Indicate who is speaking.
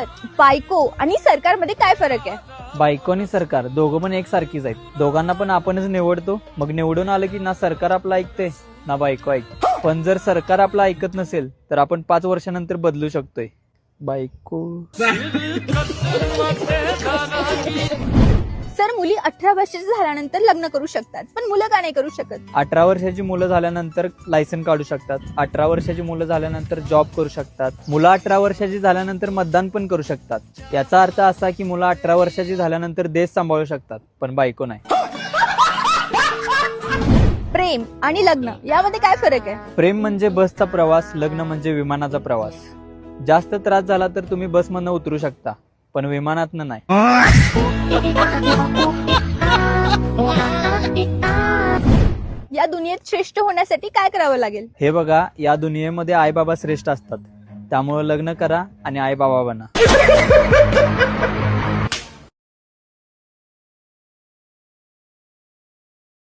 Speaker 1: बर, बायको आणि सरकारमध्ये काय फरक आहे?
Speaker 2: बायको आणि सरकार दोघं पण एकसारखीच आहेत. दोघांना पण आपणच निवडतो. मग निवडून आलं की ना सरकार आपलं ऐकते ना बायको ऐकते. पण जर सरकार आपलं ऐकत नसेल तर आपण 5 वर्षानंतर बदलू शकतोय. बायको
Speaker 1: सर, मुली 18 वर्षाच्या झाल्यानंतर लग्न करू शकतात, पण मुलं का नाही करू शकत?
Speaker 2: 18 वर्षाची मुलं झाल्यानंतर लायसन काढू शकतात. 18 वर्षाची मुलं झाल्यानंतर जॉब करू शकतात. मुलं 18 वर्षाची झाल्यानंतर मतदान पण करू शकतात. याचा अर्थ असा की मुलं 18 वर्षाची झाल्यानंतर देश सांभाळू शकतात, पण बायको नाही.
Speaker 1: प्रेम आणि लग्न यामध्ये काय फरक आहे?
Speaker 2: प्रेम म्हणजे बसचा प्रवास, लग्न म्हणजे विमानाचा प्रवास. जास्त त्रास झाला तर तुम्ही बसमधनं उतरू शकता, पण विमानातनं नाही.
Speaker 1: या दुनियेत श्रेष्ठ होण्यासाठी काय करावं लागेल?
Speaker 2: हे बघा, या दुनियेमध्ये आई बाबा श्रेष्ठ असतात. त्यामुळे लग्न करा आणि आई बाबा बना.